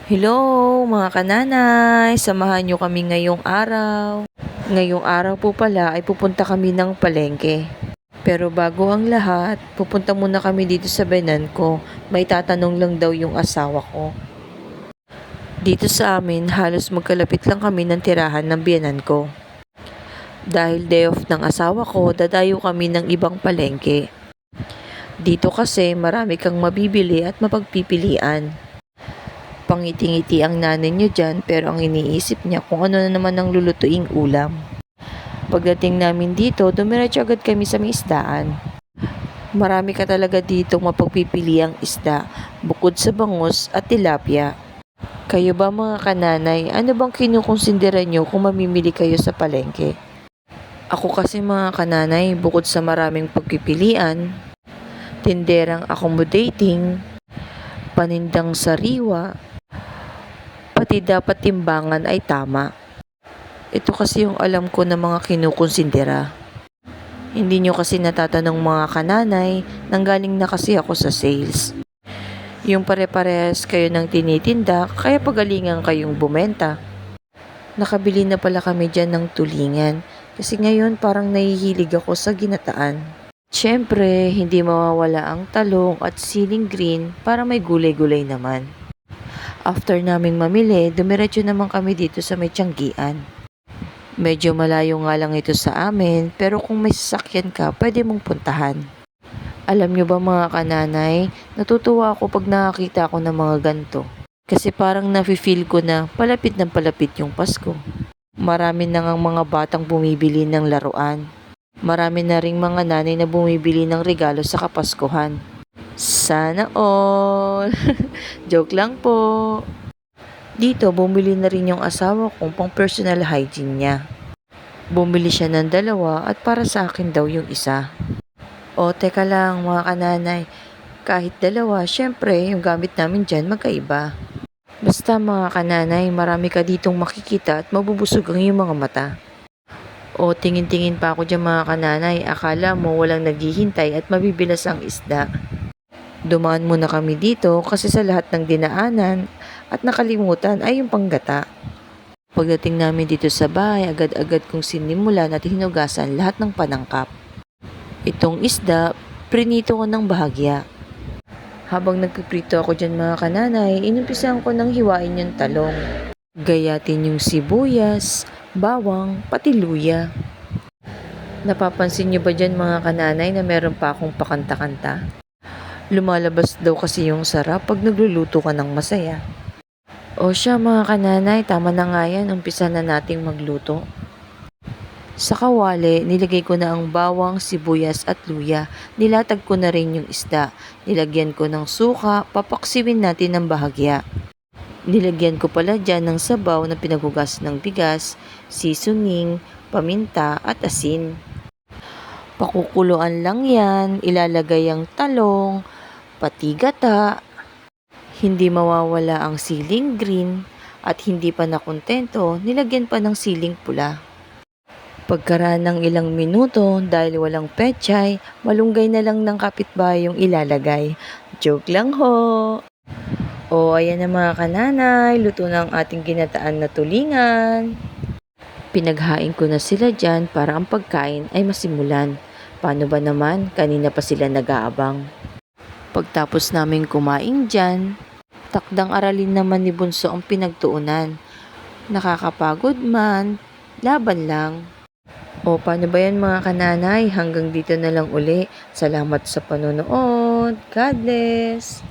Hello mga kananay, samahan nyo kami ngayong araw. Ngayong araw po pala ay pupunta kami ng palengke. Pero bago ang lahat, pupunta muna kami dito sa biyenan ko. May tatanong lang daw yung asawa ko. Dito sa amin, halos magkalapit lang kami ng tirahan ng biyenan ko. Dahil day off ng asawa ko, dadayo kami ng ibang palengke. Dito kasi marami kang mabibili at mapagpipilian. Pangiti-ngiti ang nanay niyo dyan pero ang iniisip niya kung ano na naman ang lulutuing ulam. Pagdating namin dito, dumiretso agad kami sa may isdaan. Marami ka talaga dito mapagpipiliang isda bukod sa bangus at tilapia. Kayo ba mga kananay, ano bang kinukonsidera nyo kung mamimili kayo sa palengke? Ako kasi mga kananay, bukod sa maraming pagpipilian, tinderang accommodating, panindang sariwa, pati dapat timbangan ay tama. Ito kasi yung alam ko na mga kinukonsindera. Hindi nyo kasi natatanong mga kananay, nanggaling na kasi ako sa sales. Yung pare-parehas kayo ng tinitinda, kaya pagalingan kayong bumenta. Nakabili na pala kami dyan ng tulingan, kasi ngayon parang nahihilig ako sa ginataan. Siyempre, hindi mawawala ang talong at siling green para may gulay-gulay naman. After naming mamili, dumiretso naman kami dito sa may Tianggian. Medyo malayo nga lang ito sa amin, pero kung may sasakyan ka, pwede mong puntahan. Alam nyo ba mga kananay, natutuwa ako pag nakakita ako ng mga ganito. Kasi parang nafe-feel ko na palapit ng palapit yung Pasko. Marami na ngang mga batang bumibili ng laruan. Marami na ring mga nanay na bumibili ng regalo sa Kapaskuhan. Sana all! Joke lang po! Dito, bumili na rin yung asawa kong pang personal hygiene niya. Bumili siya ng dalawa at para sa akin daw yung isa. O, teka lang mga kananay, kahit dalawa, syempre yung gamit namin dyan magkaiba. Basta mga kananay, marami ka ditong makikita at mabubusog ang iyong mga mata. O, tingin-tingin pa ako dyan mga kananay, akala mo walang naghihintay at mabibilas ang isda. Dumaan muna kami dito kasi sa lahat ng dinaanan at nakalimutan ay yung panggata. Pagdating namin dito sa bahay, agad-agad kong sinimulan at hinugasan lahat ng panangkap. Itong isda, prinito ko ng bahagya. Habang nagpiprito ako dyan mga kananay, inumpisahan ko ng hiwain yung talong. Gayatin yung sibuyas, bawang, pati luya. Napapansin nyo ba dyan mga kananay na meron pa akong pakanta-kanta? Lumalabas daw kasi yung sarap pag nagluluto ka ng masaya. O siya mga kananay, tama na nga yan, umpisa na nating magluto. Sa kawali, nilagay ko na ang bawang, sibuyas at luya. Nilatag ko na rin yung isda. Nilagyan ko ng suka, papaksiwin natin ng bahagya. Nilagyan ko pala dyan ng sabaw na pinagugas ng bigas, seasoning, paminta at asin. Pakukuluan lang yan, ilalagay ang talong, pati gata. Hindi mawawala ang siling green at hindi pa nakontento, nilagyan pa ng siling pula. Pagkaraan ng ilang minuto, dahil walang pechay, malunggay na lang ng kapitbahay yung ilalagay. Joke lang ho! O ayan na mga kananay, luto na ang ating ginataan na tulingan. Pinaghain ko na sila dyan para ang pagkain ay masimulan. Paano ba naman, kanina pa sila nag-aabang. Pagtapos namin kumain dyan, takdang aralin naman ni Bunso ang pinagtuunan. Nakakapagod man, laban lang. O paano ba yan mga kananay? Hanggang dito na lang uli. Salamat sa panonood. God bless!